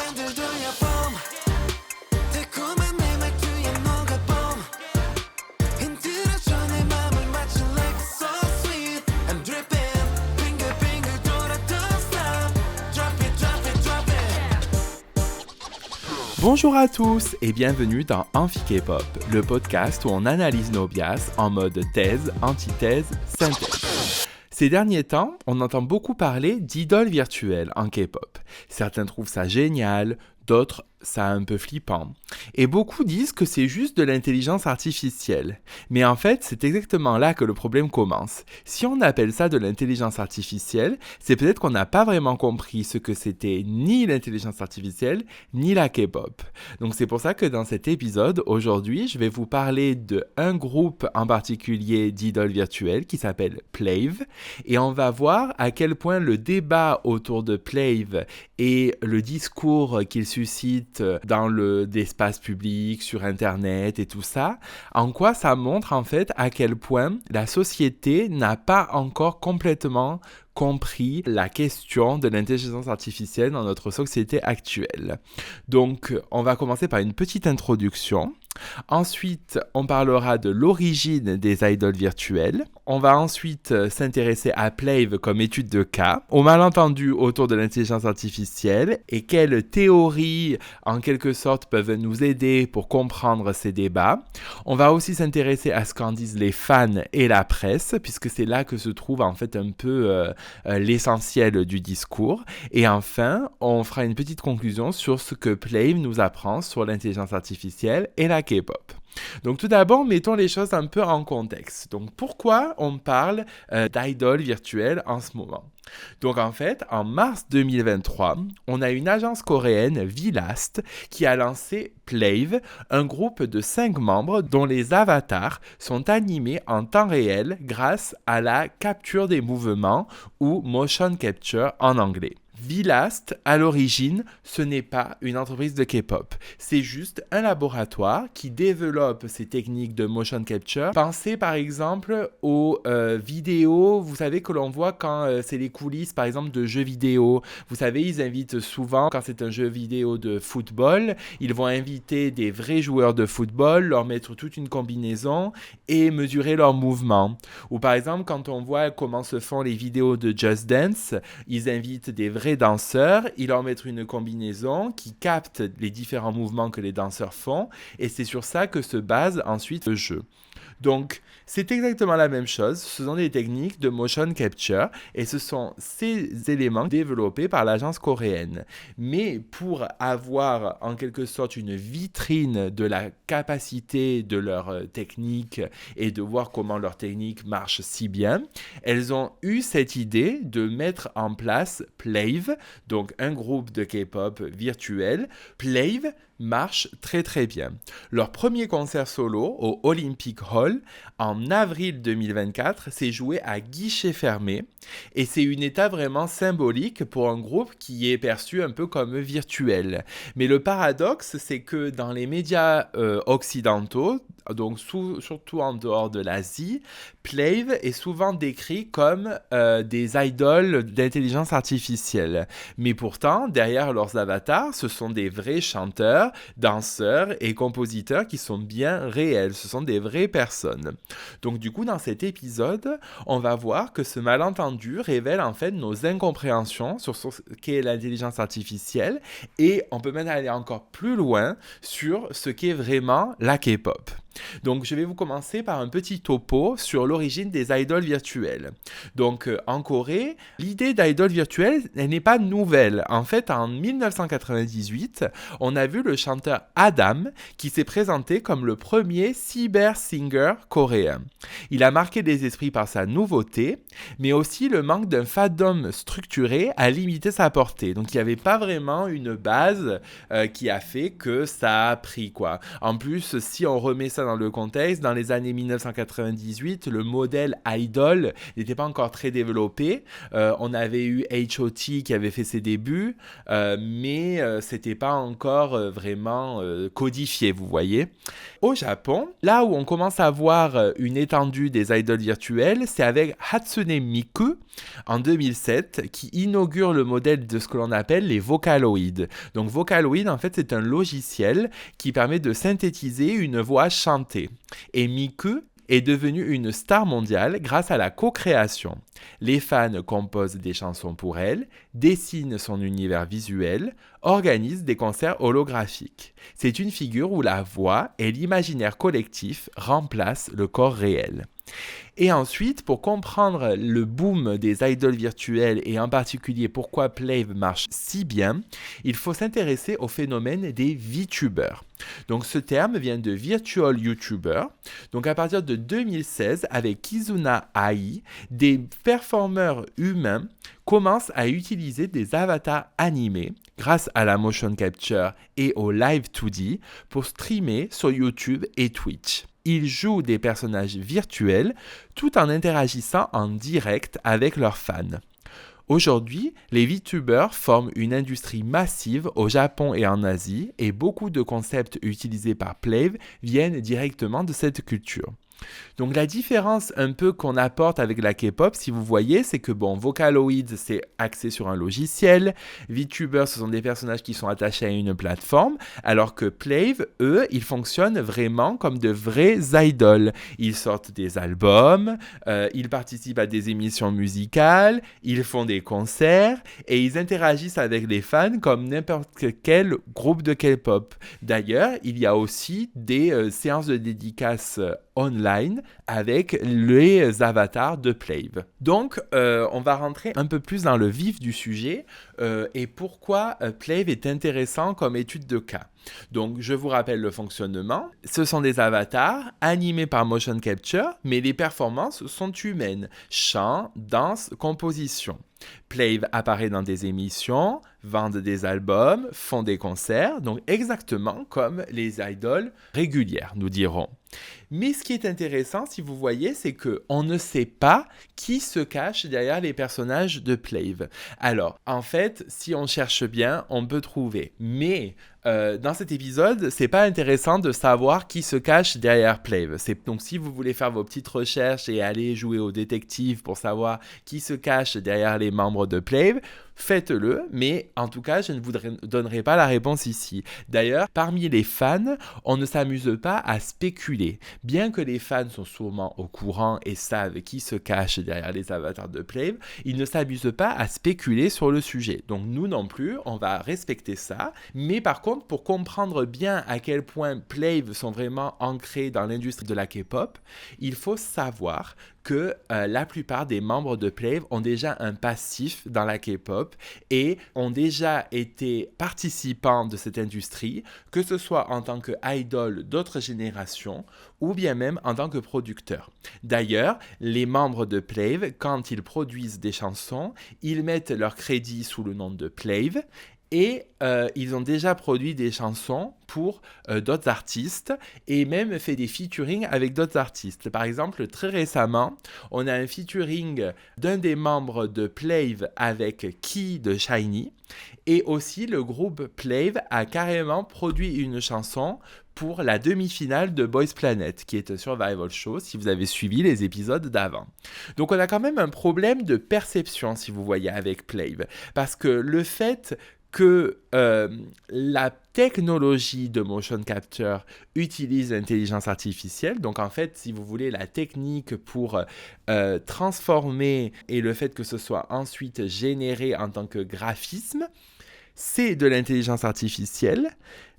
만들어야 봄 달콤한 내 말투에 녹아봄 흔들어줘 내 맘을 마치 like so sweet I'm dripping 빙글빙글 돌아 don't stop Drop it, drop it, drop it. Bonjour à tous et bienvenue dans Amphi K-pop, le podcast où on analyse nos bias en mode thèse, antithèse, synthèse. Ces derniers temps, on entend beaucoup parler d'idoles virtuelles en K-pop. Certains trouvent ça génial, d'autres ça un peu flippant. Et beaucoup disent que c'est juste de l'intelligence artificielle. Mais en fait, c'est exactement là que le problème commence. Si on appelle ça de l'intelligence artificielle, c'est peut-être qu'on n'a pas vraiment compris ce que c'était ni l'intelligence artificielle, ni la K-pop. Donc c'est pour ça que dans cet épisode, aujourd'hui, je vais vous parler d'un groupe en particulier d'idoles virtuelles qui s'appelle Plave. Et on va voir à quel point le débat autour de Plave et le discours qu'il suscite dans l'espace public, sur Internet et tout ça, en quoi ça montre en fait à quel point la société n'a pas encore complètement compris la question de l'intelligence artificielle dans notre société actuelle. Donc, on va commencer par une petite introduction. Ensuite, on parlera de l'origine des idoles virtuelles. On va ensuite s'intéresser à Plave comme étude de cas, aux malentendus autour de l'intelligence artificielle et quelles théories, en quelque sorte, peuvent nous aider pour comprendre ces débats. On va aussi s'intéresser à ce qu'en disent les fans et la presse, puisque c'est là que se trouve en fait un peu l'essentiel du discours. Et enfin, on fera une petite conclusion sur ce que Plave nous apprend sur l'intelligence artificielle et la K-pop. Donc tout d'abord, mettons les choses un peu en contexte. Donc pourquoi on parle d'idoles virtuelles en ce moment ? Donc en fait, en mars 2023, on a une agence coréenne, Vlast, qui a lancé Plave, un groupe de 5 membres dont les avatars sont animés en temps réel grâce à la capture des mouvements ou motion capture en anglais. Vlast, à l'origine, ce n'est pas une entreprise de K-pop. C'est juste un laboratoire qui développe ces techniques de motion capture. Pensez par exemple aux vidéos, vous savez que l'on voit quand c'est les coulisses par exemple de jeux vidéo. Vous savez, ils invitent souvent, quand c'est un jeu vidéo de football, ils vont inviter des vrais joueurs de football, leur mettre toute une combinaison et mesurer leurs mouvements. Ou par exemple, quand on voit comment se font les vidéos de Just Dance, ils invitent des vrais danseurs, ils leur mettent une combinaison qui capte les différents mouvements que les danseurs font et c'est sur ça que se base ensuite le jeu. Donc, c'est exactement la même chose. Ce sont des techniques de motion capture et ce sont ces éléments développés par l'agence coréenne. Mais pour avoir en quelque sorte une vitrine de la capacité de leur technique et de voir comment leur technique marche si bien, elles ont eu cette idée de mettre en place Plave, donc un groupe de K-pop virtuel. Plave marche très très bien. Leur premier concert solo au Olympic Hall en avril 2024 s'est joué à guichet fermé et c'est une étape vraiment symbolique pour un groupe qui est perçu un peu comme virtuel. Mais le paradoxe, c'est que dans les médias occidentaux, donc surtout en dehors de l'Asie, Plave est souvent décrit comme des idoles d'intelligence artificielle. Mais pourtant, derrière leurs avatars, ce sont des vrais chanteurs, danseurs et compositeurs qui sont bien réels. Ce sont des vraies personnes. Donc du coup, dans cet épisode, on va voir que ce malentendu révèle en fait nos incompréhensions sur ce qu'est l'intelligence artificielle et on peut même aller encore plus loin sur ce qu'est vraiment la K-pop. Donc, je vais vous commencer par un petit topo sur l'origine des idoles virtuelles. Donc, en Corée, l'idée d'idole virtuelle, elle n'est pas nouvelle. En fait, en 1998, on a vu le chanteur Adam qui s'est présenté comme le premier cyber-singer coréen. Il a marqué les esprits par sa nouveauté, mais aussi le manque d'un fandom structuré a limité sa portée. Donc, il n'y avait pas vraiment une base qui a fait que ça a pris, quoi. En plus, si on remet ça dans le contexte, dans les années 1998, le modèle idol n'était pas encore très développé. On avait eu H.O.T. qui avait fait ses débuts, mais c'était pas encore vraiment codifié, vous voyez. Au Japon, là où on commence à voir une étendue des idoles virtuelles, c'est avec Hatsune Miku en 2007 qui inaugure le modèle de ce que l'on appelle les Vocaloid. Donc Vocaloid, en fait, c'est un logiciel qui permet de synthétiser une voix chantée. Et Miku est devenue une star mondiale grâce à la co-création. Les fans composent des chansons pour elle, dessinent son univers visuel, organisent des concerts holographiques. C'est une figure où la voix et l'imaginaire collectif remplacent le corps réel. Et ensuite, pour comprendre le boom des idoles virtuelles et en particulier pourquoi Plave marche si bien, il faut s'intéresser au phénomène des VTubers. Donc ce terme vient de Virtual YouTuber. Donc à partir de 2016, avec Kizuna AI, des performeurs humains commencent à utiliser des avatars animés grâce à la motion capture et au live 2D pour streamer sur YouTube et Twitch. Ils jouent des personnages virtuels tout en interagissant en direct avec leurs fans. Aujourd'hui, les VTubers forment une industrie massive au Japon et en Asie et beaucoup de concepts utilisés par Plave viennent directement de cette culture. Donc la différence un peu qu'on apporte avec la K-pop, si vous voyez, c'est que Vocaloid, c'est axé sur un logiciel, VTubers, ce sont des personnages qui sont attachés à une plateforme, alors que Plave, eux, ils fonctionnent vraiment comme de vrais idoles. Ils sortent des albums, ils participent à des émissions musicales, ils font des concerts et ils interagissent avec les fans comme n'importe quel groupe de K-pop. D'ailleurs, il y a aussi des séances de dédicaces online avec les avatars de Plave. Donc, on va rentrer un peu plus dans le vif du sujet et pourquoi Plave est intéressant comme étude de cas. Donc, je vous rappelle le fonctionnement. Ce sont des avatars animés par motion capture, mais les performances sont humaines. Chant, danse, composition. Plave apparaît dans des émissions, vendent des albums, font des concerts, donc exactement comme les idoles régulières, nous dirons. Mais ce qui est intéressant, si vous voyez, c'est qu'on ne sait pas qui se cache derrière les personnages de Plave. Alors, en fait, si on cherche bien, on peut trouver. Mais dans cet épisode, c'est pas intéressant de savoir qui se cache derrière Plave. Donc, si vous voulez faire vos petites recherches et aller jouer au détective pour savoir qui se cache derrière les membres de Plave, faites-le, mais en tout cas, je ne vous donnerai pas la réponse ici. D'ailleurs, parmi les fans, on ne s'amuse pas à spéculer. Bien que les fans sont sûrement au courant et savent qui se cache derrière les avatars de Plave, ils ne s'amusent pas à spéculer sur le sujet. Donc nous non plus, on va respecter ça. Mais par contre, pour comprendre bien à quel point Plave sont vraiment ancrés dans l'industrie de la K-pop, il faut savoir que la plupart des membres de Plave ont déjà un passif dans la K-pop et ont déjà été participants de cette industrie, que ce soit en tant que idol d'autres générations ou bien même en tant que producteurs. D'ailleurs, les membres de Plave, quand ils produisent des chansons, ils mettent leur crédit sous le nom de Plave. Et ils ont déjà produit des chansons pour d'autres artistes et même fait des featuring avec d'autres artistes. Par exemple, très récemment, on a un featuring d'un des membres de Plave avec Key de SHINee. Et aussi, le groupe Plave a carrément produit une chanson pour la demi-finale de Boys Planet, qui est un survival show, si vous avez suivi les épisodes d'avant. Donc on a quand même un problème de perception, si vous voyez, avec Plave. Parce que le fait que la technologie de motion capture utilise l'intelligence artificielle. Donc en fait, si vous voulez, la technique pour transformer et le fait que ce soit ensuite généré en tant que graphisme, c'est de l'intelligence artificielle.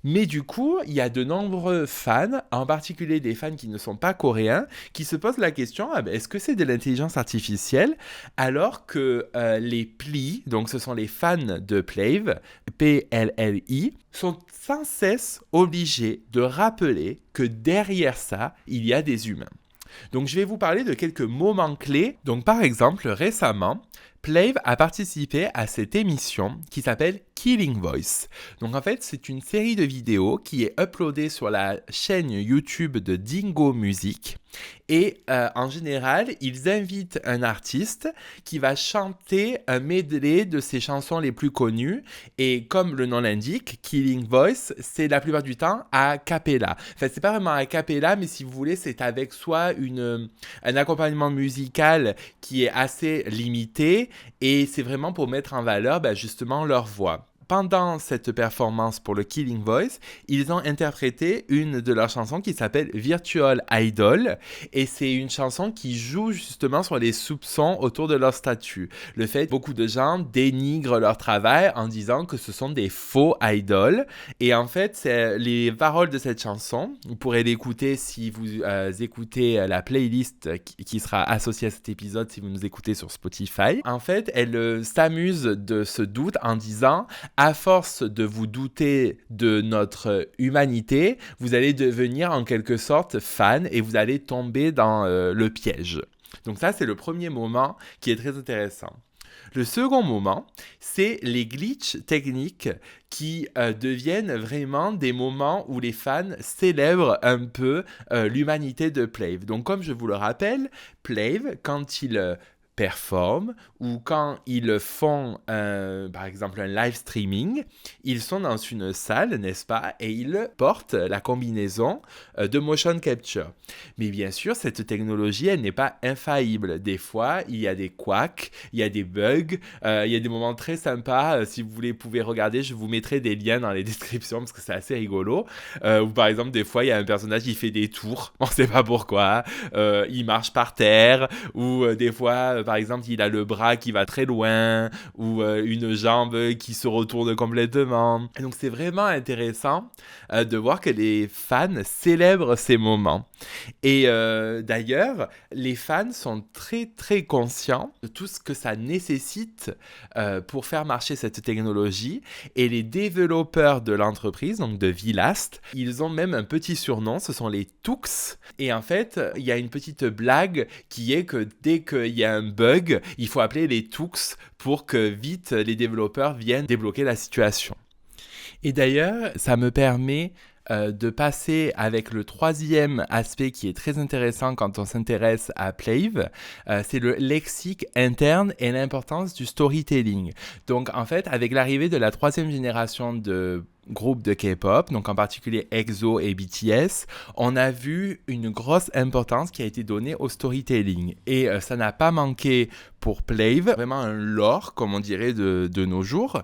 Mais du coup, il y a de nombreux fans, en particulier des fans qui ne sont pas coréens, qui se posent la question, est-ce que c'est de l'intelligence artificielle alors que les plis, donc ce sont les fans de Plave, P-L-L-I, sont sans cesse obligés de rappeler que derrière ça, il y a des humains. Donc je vais vous parler de quelques moments clés. Donc par exemple, récemment, Plave a participé à cette émission qui s'appelle Killing Voice. Donc en fait, c'est une série de vidéos qui est uploadée sur la chaîne YouTube de Dingo Music. Et en général, ils invitent un artiste qui va chanter un medley de ses chansons les plus connues. Et comme le nom l'indique, Killing Voice, c'est la plupart du temps a cappella. Enfin, c'est pas vraiment a cappella, mais si vous voulez, c'est avec soit un accompagnement musical qui est assez limité. Et c'est vraiment pour mettre en valeur justement leur voix. Pendant cette performance pour le Killing Voice, ils ont interprété une de leurs chansons qui s'appelle Virtual Idol et c'est une chanson qui joue justement sur les soupçons autour de leur statut. Le fait que beaucoup de gens dénigrent leur travail en disant que ce sont des faux idoles et en fait, c'est les paroles de cette chanson, vous pourrez l'écouter si vous écoutez la playlist qui sera associée à cet épisode si vous nous écoutez sur Spotify. En fait, elle s'amuse de ce doute en disant à force de vous douter de notre humanité, vous allez devenir en quelque sorte fan et vous allez tomber dans le piège. Donc ça, c'est le premier moment qui est très intéressant. Le second moment, c'est les glitches techniques qui deviennent vraiment des moments où les fans célèbrent un peu l'humanité de Plave. Donc comme je vous le rappelle, Plave, quand il performent ou quand ils font par exemple un live streaming, ils sont dans une salle, n'est-ce pas, et ils portent la combinaison de motion capture. Mais bien sûr, cette technologie, elle n'est pas infaillible. Des fois, il y a des couacs, il y a des bugs, il y a des moments très sympas. Si vous voulez, pouvez regarder, je vous mettrai des liens dans les descriptions parce que c'est assez rigolo. Ou par exemple, des fois, il y a un personnage qui fait des tours, on ne sait pas pourquoi, il marche par terre, ou des fois, par exemple, il a le bras qui va très loin ou une jambe qui se retourne complètement. Et donc, c'est vraiment intéressant de voir que les fans célèbrent ces moments. Et d'ailleurs, les fans sont très, très conscients de tout ce que ça nécessite pour faire marcher cette technologie. Et les développeurs de l'entreprise, donc de Vilast, ils ont même un petit surnom, ce sont les Tooks. Et en fait, il y a une petite blague qui est que dès qu'il y a un bug, il faut appeler les Tooks pour que vite les développeurs viennent débloquer la situation. Et d'ailleurs, ça me permet de passer avec le troisième aspect qui est très intéressant quand on s'intéresse à Plave, c'est le lexique interne et l'importance du storytelling. Donc en fait, avec l'arrivée de la troisième génération de groupes de K-pop, donc en particulier EXO et BTS, on a vu une grosse importance qui a été donnée au storytelling. Et ça n'a pas manqué pour Plave, vraiment un lore, comme on dirait de nos jours,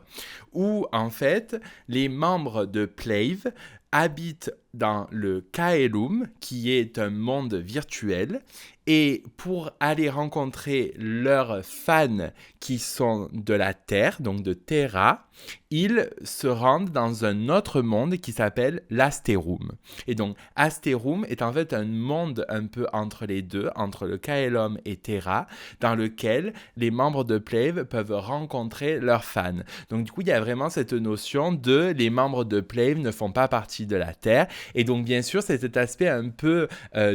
où en fait, les membres de Plave habitent dans le Kaelum, qui est un monde virtuel, et pour aller rencontrer leurs fans qui sont de la Terre, donc de Terra, ils se rendent dans un autre monde qui s'appelle l'Asterum. Et donc, Asterum est en fait un monde un peu entre les deux, entre le Kaelum et Terra, dans lequel les membres de Plave peuvent rencontrer leurs fans. Donc, du coup, il y a vraiment cette notion de les membres de Plave ne font pas partie de la Terre. Et donc, bien sûr, c'est cet aspect un peu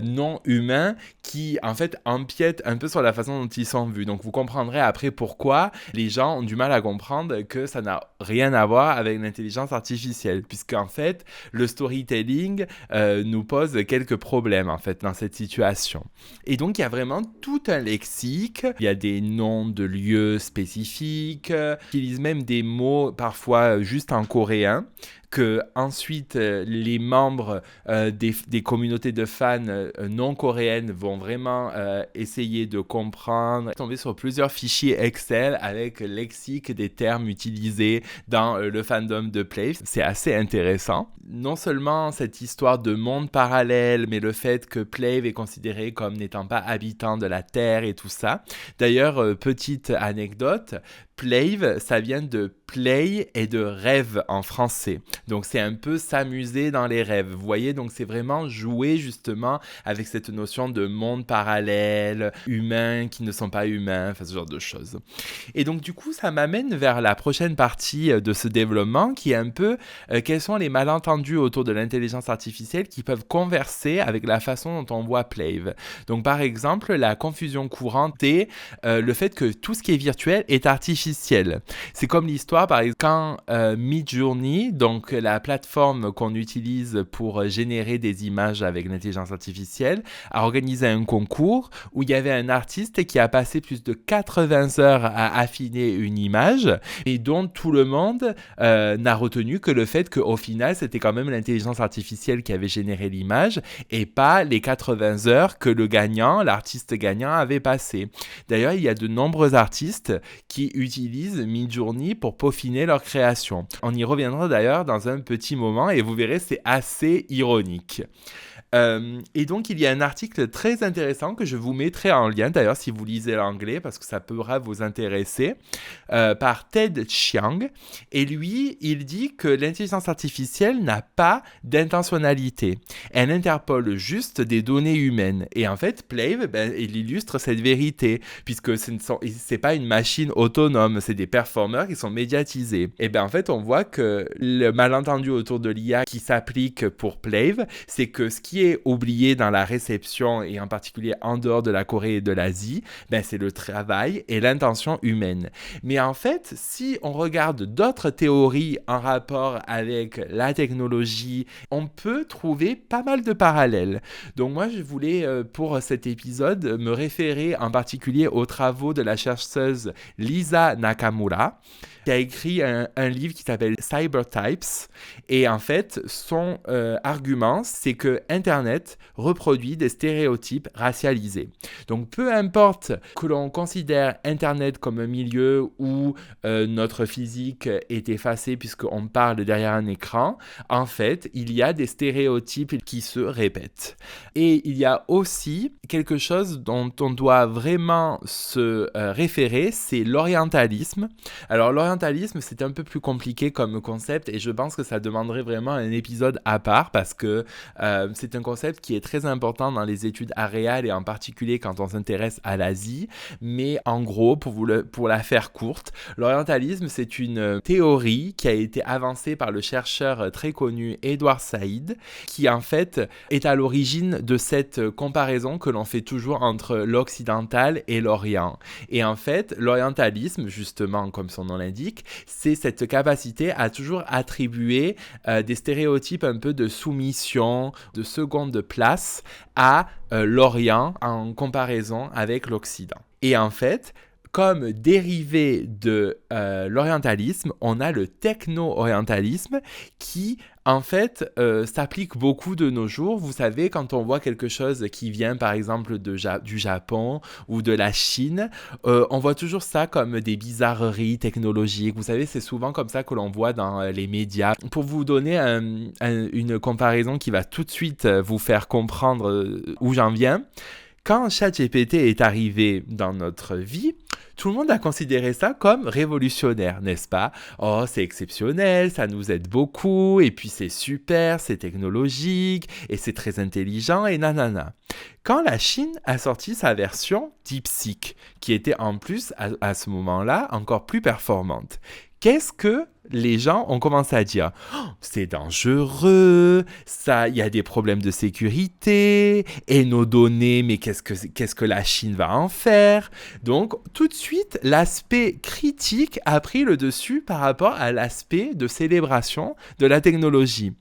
non humain qui, en fait, empiète un peu sur la façon dont ils sont vus. Donc, vous comprendrez après pourquoi les gens ont du mal à comprendre que ça n'a rien à voir avec l'intelligence artificielle, puisqu'en fait, le storytelling nous pose quelques problèmes, en fait, dans cette situation. Et donc, il y a vraiment tout un lexique. Il y a des noms de lieux spécifiques, qui utilisent même des mots, parfois juste en coréen, que ensuite les membres des communautés de fans non coréennes vont vraiment essayer de comprendre, tomber sur plusieurs fichiers Excel avec le lexique des termes utilisés dans le fandom de Plave. C'est assez intéressant. Non seulement cette histoire de monde parallèle, mais le fait que Plave est considéré comme n'étant pas habitant de la Terre et tout ça. D'ailleurs, petite anecdote, Plave, ça vient de play et de rêve en français. Donc c'est un peu s'amuser dans les rêves. Vous voyez, donc c'est vraiment jouer justement avec cette notion de monde parallèle, humains qui ne sont pas humains, enfin ce genre de choses. Et donc du coup, ça m'amène vers la prochaine partie de ce développement qui est un peu quels sont les malentendus autour de l'intelligence artificielle qui peuvent converser avec la façon dont on voit Plave. Donc par exemple, la confusion courante est le fait que tout ce qui est virtuel est artificiel. C'est comme l'histoire, par exemple, quand Midjourney, donc la plateforme qu'on utilise pour générer des images avec l'intelligence artificielle, a organisé un concours où il y avait un artiste qui a passé plus de 80 heures à affiner une image et dont tout le monde n'a retenu que le fait qu'au final, c'était quand même l'intelligence artificielle qui avait généré l'image et pas les 80 heures que le gagnant, l'artiste gagnant, avait passé. D'ailleurs, il y a de nombreux artistes qui utilisent Midjourney pour peaufiner leur création. On y reviendra d'ailleurs dans un petit moment et vous verrez, c'est assez ironique. Et donc, il y a un article très intéressant que je vous mettrai en lien, d'ailleurs, si vous lisez l'anglais, parce que ça pourra vous intéresser, par Ted Chiang. Et lui, il dit que l'intelligence artificielle n'a pas d'intentionnalité. Elle interpole juste des données humaines. Et en fait, Plave, il illustre cette vérité, puisque c'est pas une machine autonome, c'est des performeurs qui sont médiatisés. Et bien, en fait, on voit que le malentendu autour de l'IA qui s'applique pour Plave, c'est que ce qui est oublié dans la réception et en particulier en dehors de la Corée et de l'Asie, c'est le travail et l'intention humaine. Mais en fait, si on regarde d'autres théories en rapport avec la technologie, on peut trouver pas mal de parallèles. Donc moi, je voulais pour cet épisode me référer en particulier aux travaux de la chercheuse Lisa Nakamura, qui a écrit un livre qui s'appelle Cybertypes. Et en fait, son argument, c'est que Internet reproduit des stéréotypes racialisés. Donc, peu importe que l'on considère Internet comme un milieu où notre physique est effacée puisqu'on parle derrière un écran, en fait, il y a des stéréotypes qui se répètent. Et il y a aussi quelque chose dont on doit vraiment se référer, c'est l'orientalisme. Alors, l'orientalisme, c'est un peu plus compliqué comme concept et je pense que ça demanderait vraiment un épisode à part parce que c'est un concept qui est très important dans les études aréales et en particulier quand on s'intéresse à l'Asie. Mais en gros, pour la faire courte, l'orientalisme, c'est une théorie qui a été avancée par le chercheur très connu Edward Said, qui en fait est à l'origine de cette comparaison que l'on fait toujours entre l'occidental et l'Orient. Et en fait, l'orientalisme, justement, comme son nom l'indique, c'est cette capacité à toujours attribuer des stéréotypes un peu de soumission, de seconde place à l'Orient en comparaison avec l'Occident. Et en fait, comme dérivé de l'orientalisme, on a le techno-orientalisme qui, en fait, s'applique beaucoup de nos jours. Vous savez, quand on voit quelque chose qui vient, par exemple, du Japon ou de la Chine, on voit toujours ça comme des bizarreries technologiques. Vous savez, c'est souvent comme ça que l'on voit dans les médias. Pour vous donner une comparaison qui va tout de suite vous faire comprendre où j'en viens, quand ChatGPT est arrivé dans notre vie, tout le monde a considéré ça comme révolutionnaire, n'est-ce pas? Oh, c'est exceptionnel, ça nous aide beaucoup, et puis c'est super, c'est technologique, et c'est très intelligent, et nanana. Quand la Chine a sorti sa version DeepSeek, qui était en plus, à ce moment-là, encore plus performante, qu'est-ce que les gens ont commencé à dire? Oh, c'est dangereux, il y a des problèmes de sécurité, et nos données, mais qu'est-ce que la Chine va en faire? Donc, tout de suite, l'aspect critique a pris le dessus par rapport à l'aspect de célébration de la technologie.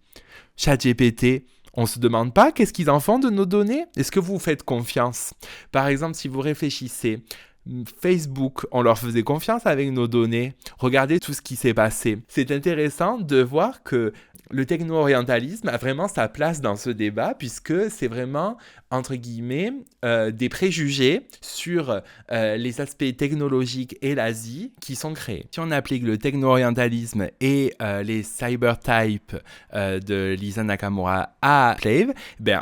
ChatGPT, on ne se demande pas qu'est-ce qu'ils en font de nos données? Est-ce que vous faites confiance? Par exemple, si vous réfléchissez, Facebook, on leur faisait confiance avec nos données. Regardez tout ce qui s'est passé. C'est intéressant de voir que le techno-orientalisme a vraiment sa place dans ce débat puisque c'est vraiment, entre guillemets, des préjugés sur les aspects technologiques et l'Asie qui sont créés. Si on applique le techno-orientalisme et les cybertypes de Lisa Nakamura à Plave,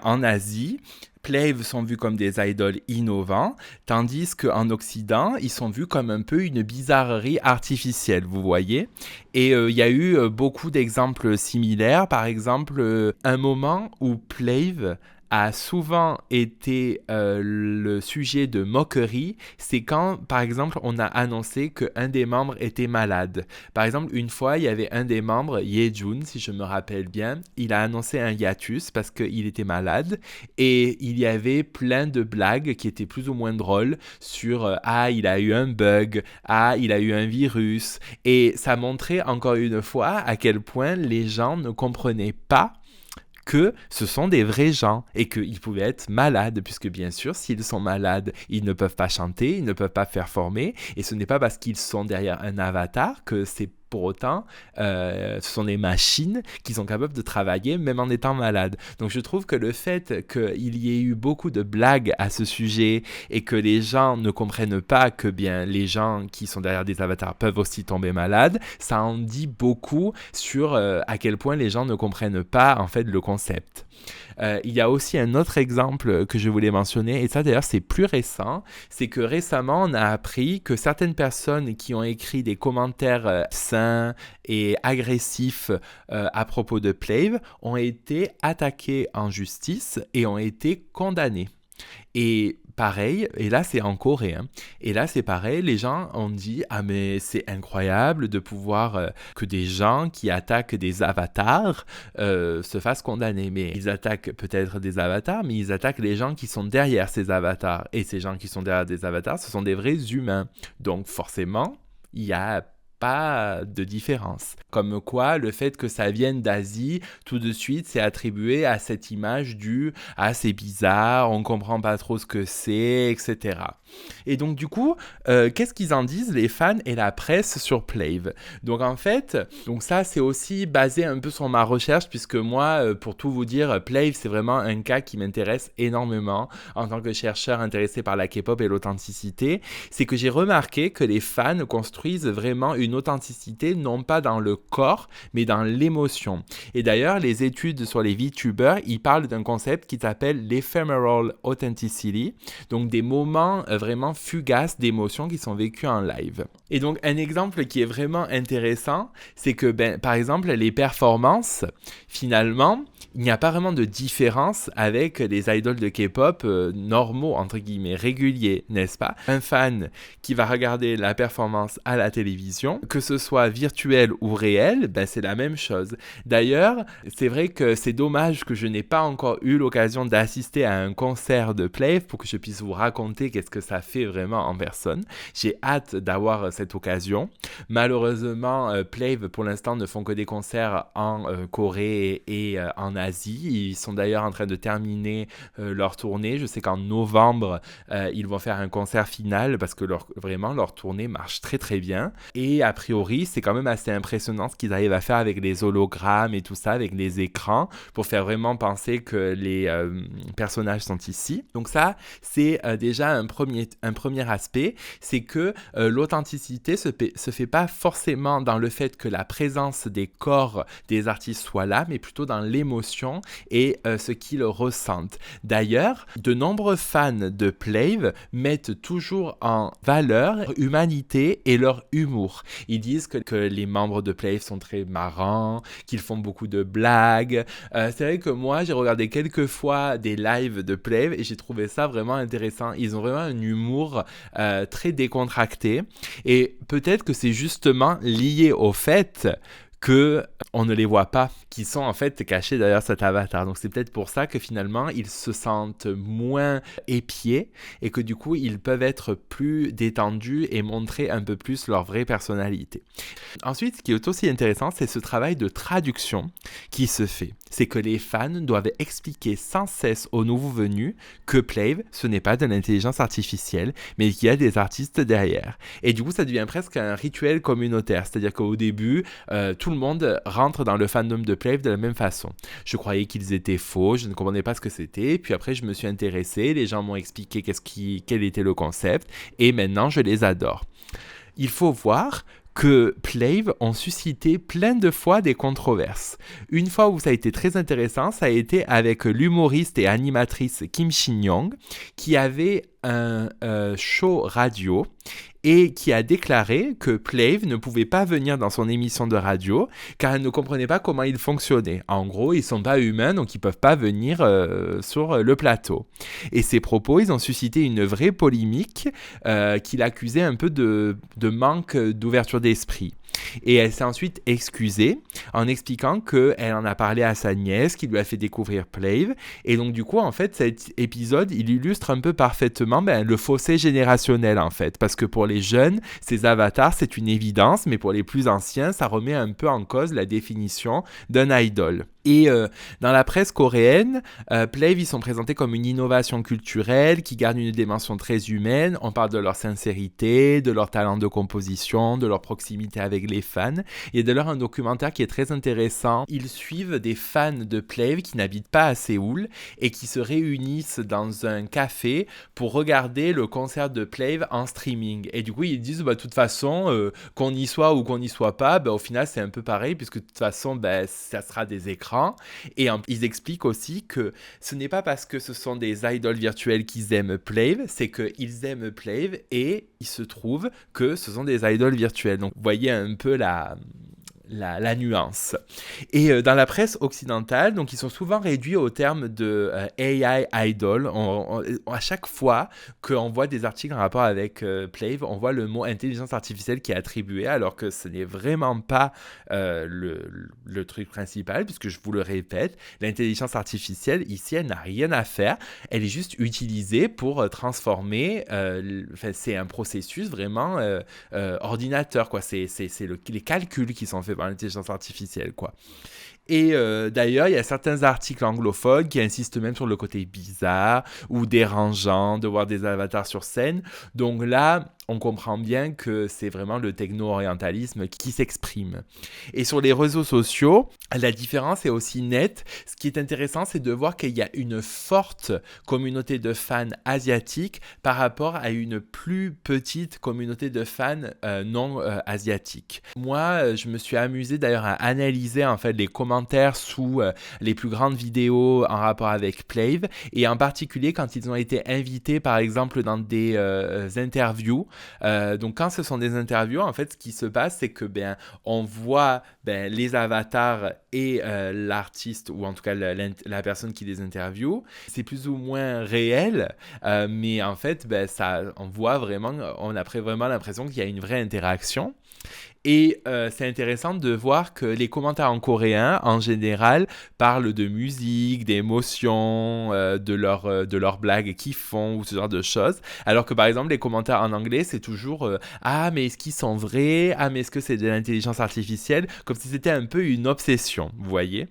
en Asie, Plave sont vus comme des idoles innovants, tandis qu'en Occident, ils sont vus comme un peu une bizarrerie artificielle, vous voyez. Et il y a eu beaucoup d'exemples similaires. Par exemple, un moment où Plave a souvent été le sujet de moquerie, c'est quand, par exemple, on a annoncé qu'un des membres était malade. Par exemple, une fois, il y avait un des membres, Yejun, si je me rappelle bien, il a annoncé un hiatus parce qu'il était malade et il y avait plein de blagues qui étaient plus ou moins drôles sur ah, il a eu un bug, ah, il a eu un virus. Et ça montrait encore une fois à quel point les gens ne comprenaient pas que ce sont des vrais gens et qu'ils pouvaient être malades, puisque bien sûr, s'ils sont malades, ils ne peuvent pas chanter, ils ne peuvent pas performer, et ce n'est pas parce qu'ils sont derrière un avatar que c'est pour autant, ce sont des machines qui sont capables de travailler même en étant malades. Donc je trouve que le fait qu'il y ait eu beaucoup de blagues à ce sujet et que les gens ne comprennent pas que bien les gens qui sont derrière des avatars peuvent aussi tomber malades, ça en dit beaucoup sur à quel point les gens ne comprennent pas en fait le concept. Il y a aussi un autre exemple que je voulais mentionner, et ça d'ailleurs c'est plus récent, c'est que récemment on a appris que certaines personnes qui ont écrit des commentaires sains et agressifs à propos de Plave ont été attaquées en justice et ont été condamnées. Et pareil, et là c'est en Corée, hein. Et là c'est pareil, les gens ont dit « Ah mais c'est incroyable de pouvoir que des gens qui attaquent des avatars se fassent condamner. » Mais ils attaquent peut-être des avatars, mais ils attaquent les gens qui sont derrière ces avatars. Et ces gens qui sont derrière des avatars, ce sont des vrais humains. Donc forcément, il y a pas de différence. Comme quoi, le fait que ça vienne d'Asie, tout de suite, c'est attribué à cette image du « Ah, c'est bizarre, on comprend pas trop ce que c'est, etc. » Et donc, du coup, qu'est-ce qu'ils en disent, les fans et la presse sur Plave ? Donc, en fait, donc ça, c'est aussi basé un peu sur ma recherche, puisque moi, pour tout vous dire, Plave, c'est vraiment un cas qui m'intéresse énormément en tant que chercheur intéressé par la K-pop et l'authenticité. C'est que j'ai remarqué que les fans construisent vraiment une authenticité, non pas dans le corps, mais dans l'émotion. Et d'ailleurs, les études sur les VTubers, ils parlent d'un concept qui s'appelle l'ephemeral authenticity, donc des moments vraiment fugaces d'émotions qui sont vécus en live. Et donc, un exemple qui est vraiment intéressant, c'est que, par exemple, les performances, finalement, il n'y a pas vraiment de différence avec les idoles de K-pop normaux, entre guillemets, réguliers, n'est-ce pas ? Un fan qui va regarder la performance à la télévision, que ce soit virtuel ou réel, c'est la même chose. D'ailleurs, c'est vrai que c'est dommage que je n'ai pas encore eu l'occasion d'assister à un concert de Plave pour que je puisse vous raconter qu'est-ce que ça fait vraiment en personne. J'ai hâte d'avoir cette occasion. Malheureusement, Plave, pour l'instant, ne font que des concerts en Corée et en Asie. Ils sont d'ailleurs en train de terminer leur tournée. Je sais qu'en novembre, ils vont faire un concert final parce que vraiment, leur tournée marche très très bien. Et a priori, c'est quand même assez impressionnant ce qu'ils arrivent à faire avec les hologrammes et tout ça, avec les écrans, pour faire vraiment penser que les personnages sont ici. Donc ça, c'est déjà un premier aspect, c'est que l'authenticité se fait pas forcément dans le fait que la présence des corps des artistes soit là, mais plutôt dans l'émotion et ce qu'ils ressentent. D'ailleurs, de nombreux fans de Plave mettent toujours en valeur leur humanité et leur humour. Ils disent que les membres de Plave sont très marrants, qu'ils font beaucoup de blagues. C'est vrai que moi, j'ai regardé quelques fois des lives de Plave et j'ai trouvé ça vraiment intéressant. Ils ont vraiment un humour très décontracté et peut-être que c'est justement lié au fait qu'on ne les voit pas, qui sont en fait cachés derrière cet avatar. Donc c'est peut-être pour ça que finalement ils se sentent moins épiés et que du coup ils peuvent être plus détendus et montrer un peu plus leur vraie personnalité. Ensuite, ce qui est aussi intéressant, c'est ce travail de traduction qui se fait. C'est que les fans doivent expliquer sans cesse aux nouveaux venus que Plave, ce n'est pas de l'intelligence artificielle, mais qu'il y a des artistes derrière. Et du coup, ça devient presque un rituel communautaire. C'est-à-dire qu'au début, tout le monde rentre dans le fandom de Plave de la même façon. Je croyais qu'ils étaient faux, je ne comprenais pas ce que c'était. Puis après, je me suis intéressé, les gens m'ont expliqué quel était le concept. Et maintenant, je les adore. Il faut voir que Plave ont suscité plein de fois des controverses. Une fois où ça a été très intéressant, ça a été avec l'humoriste et animatrice Kim Shin-young, qui avait un show radio et qui a déclaré que Plave ne pouvait pas venir dans son émission de radio car elle ne comprenait pas comment il fonctionnait. En gros, ils ne sont pas humains, donc ils ne peuvent pas venir sur le plateau. Et ces propos, ils ont suscité une vraie polémique qui l'accusait un peu de manque d'ouverture d'esprit. Et elle s'est ensuite excusée en expliquant qu'elle en a parlé à sa nièce qui lui a fait découvrir Plave. Et donc du coup, en fait, cet épisode, il illustre un peu parfaitement le fossé générationnel, en fait. Parce que pour les jeunes, ces avatars, c'est une évidence, mais pour les plus anciens, ça remet un peu en cause la définition d'un idol. Et dans la presse coréenne, Plave, ils sont présentés comme une innovation culturelle qui garde une dimension très humaine. On parle de leur sincérité, de leur talent de composition, de leur proximité avec les fans. Il y a d'ailleurs un documentaire qui est très intéressant. Ils suivent des fans de Plave qui n'habitent pas à Séoul et qui se réunissent dans un café pour regarder le concert de Plave en streaming. Et du coup, ils disent, de toute façon, qu'on y soit ou qu'on n'y soit pas, au final, c'est un peu pareil puisque de toute façon, ça sera des écrans. Et ils expliquent aussi que ce n'est pas parce que ce sont des idoles virtuels qu'ils aiment Plave, c'est qu'ils aiment Plave et il se trouve que ce sont des idoles virtuels. Donc vous voyez un peu la nuance. Et dans la presse occidentale, donc ils sont souvent réduits au terme de AI idol. À chaque fois qu'on voit des articles en rapport avec Plave, on voit le mot intelligence artificielle qui est attribué, alors que ce n'est vraiment pas le truc principal, puisque je vous le répète, l'intelligence artificielle, ici, elle n'a rien à faire. Elle est juste utilisée pour transformer, c'est un processus vraiment ordinateur, quoi. C'est les calculs qui sont faits par l'intelligence artificielle, quoi. Et d'ailleurs, il y a certains articles anglophones qui insistent même sur le côté bizarre ou dérangeant de voir des avatars sur scène. Donc là, on comprend bien que c'est vraiment le techno-orientalisme qui s'exprime. Et sur les réseaux sociaux, la différence est aussi nette. Ce qui est intéressant, c'est de voir qu'il y a une forte communauté de fans asiatiques par rapport à une plus petite communauté de fans non asiatiques. Moi, je me suis amusé d'ailleurs à analyser en fait les commentaires sous les plus grandes vidéos en rapport avec Plave, et en particulier quand ils ont été invités par exemple dans des interviews. Donc quand ce sont des interviews, en fait ce qui se passe, c'est que on voit les avatars et l'artiste, ou en tout cas la personne qui les interviewe. C'est plus ou moins réel, mais en fait on voit vraiment, on a vraiment l'impression qu'il y a une vraie interaction. Et c'est intéressant de voir que les commentaires en coréen, en général, parlent de musique, d'émotions, de leurs blagues qu'ils font, ou ce genre de choses. Alors que, par exemple, les commentaires en anglais, c'est toujours « Ah, mais est-ce qu'ils sont vrais ? Ah, mais est-ce que c'est de l'intelligence artificielle ?» Comme si c'était un peu une obsession, vous voyez ?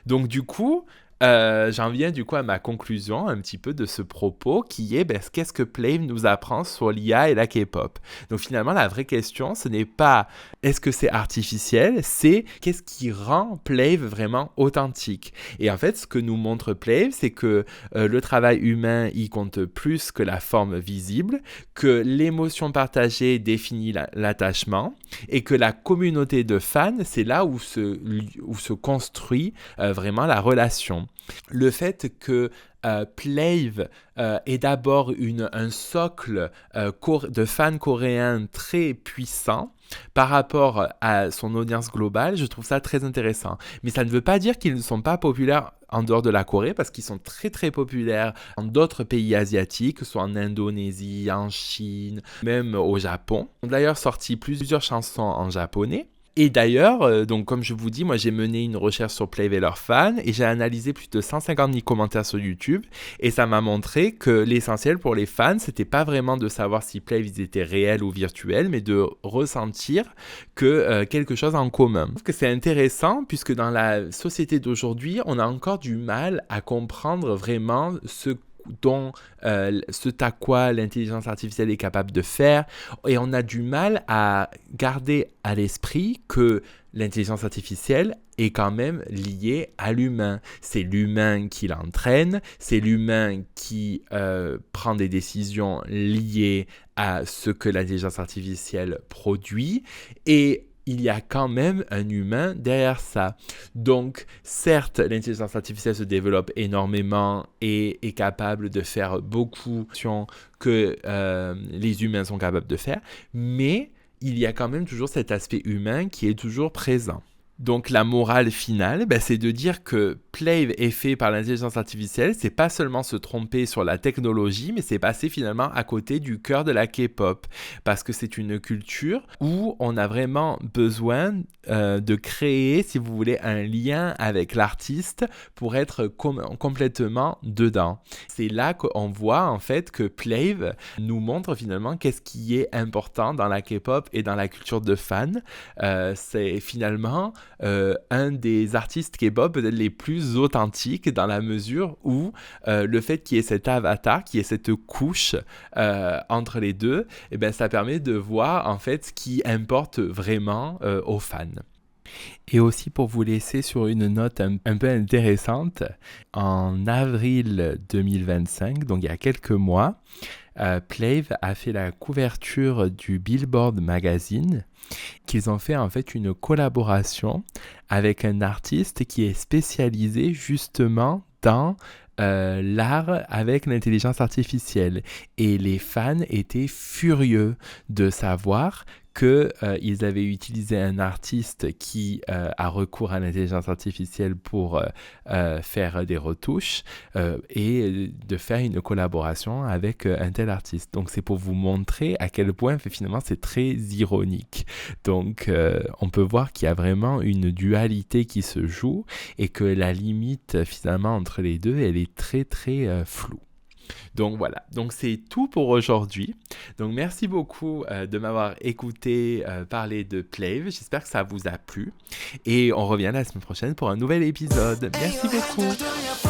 Donc, du coup... j'en viens du coup à ma conclusion un petit peu de ce propos qui est qu'est-ce que Plave nous apprend sur l'IA et la K-pop. Donc finalement la vraie question, ce n'est pas est-ce que c'est artificiel, c'est qu'est-ce qui rend Plave vraiment authentique. Et en fait ce que nous montre Plave, c'est que le travail humain il compte plus que la forme visible, que l'émotion partagée définit l'attachement, et que la communauté de fans, c'est là où se construit vraiment la relation. Le fait que Plave est d'abord un socle de fans coréens très puissant par rapport à son audience globale, je trouve ça très intéressant. Mais ça ne veut pas dire qu'ils ne sont pas populaires en dehors de la Corée, parce qu'ils sont très très populaires dans d'autres pays asiatiques, soit en Indonésie, en Chine, même au Japon. Ils ont d'ailleurs sorti plusieurs chansons en japonais. Et d'ailleurs, donc comme je vous dis, moi j'ai mené une recherche sur Plave et leurs fans et j'ai analysé plus de 150 000 commentaires sur YouTube, et ça m'a montré que l'essentiel pour les fans, c'était pas vraiment de savoir si Plave ils étaient réels ou virtuels, mais de ressentir que quelque chose en commun. Je trouve que c'est intéressant puisque dans la société d'aujourd'hui, on a encore du mal à comprendre vraiment ce à quoi l'intelligence artificielle est capable de faire, et on a du mal à garder à l'esprit que l'intelligence artificielle est quand même liée à l'humain. C'est l'humain qui l'entraîne, c'est l'humain qui prend des décisions liées à ce que l'intelligence artificielle produit, et il y a quand même un humain derrière ça. Donc, certes, l'intelligence artificielle se développe énormément et est capable de faire beaucoup de choses que les humains sont capables de faire, mais il y a quand même toujours cet aspect humain qui est toujours présent. Donc la morale finale, c'est de dire que Plave est fait par l'intelligence artificielle, c'est pas seulement se tromper sur la technologie, mais c'est passer finalement à côté du cœur de la K-pop, parce que c'est une culture où on a vraiment besoin de créer, si vous voulez, un lien avec l'artiste pour être complètement dedans. C'est là qu'on voit en fait que Plave nous montre finalement qu'est-ce qui est important dans la K-pop et dans la culture de fans. C'est finalement un des artistes K-pop peut-être les plus authentiques, dans la mesure où le fait qu'il y ait cet avatar, qu'il y ait cette couche entre les deux, ça permet de voir en fait ce qui importe vraiment aux fans. Et aussi pour vous laisser sur une note un peu intéressante, en avril 2025, donc il y a quelques mois, Plave a fait la couverture du Billboard Magazine, qu'ils ont fait en fait une collaboration avec un artiste qui est spécialisé justement dans l'art avec l'intelligence artificielle. Et les fans étaient furieux de savoir qu'ils avaient utilisé un artiste qui a recours à l'intelligence artificielle pour faire des retouches et de faire une collaboration avec un tel artiste. Donc c'est pour vous montrer à quel point finalement c'est très ironique. Donc on peut voir qu'il y a vraiment une dualité qui se joue et que la limite finalement entre les deux, elle est très très floue. Donc voilà, donc c'est tout pour aujourd'hui. Donc merci beaucoup de m'avoir écouté parler de Plave. J'espère que ça vous a plu. Et on revient la semaine prochaine pour un nouvel épisode. Merci beaucoup.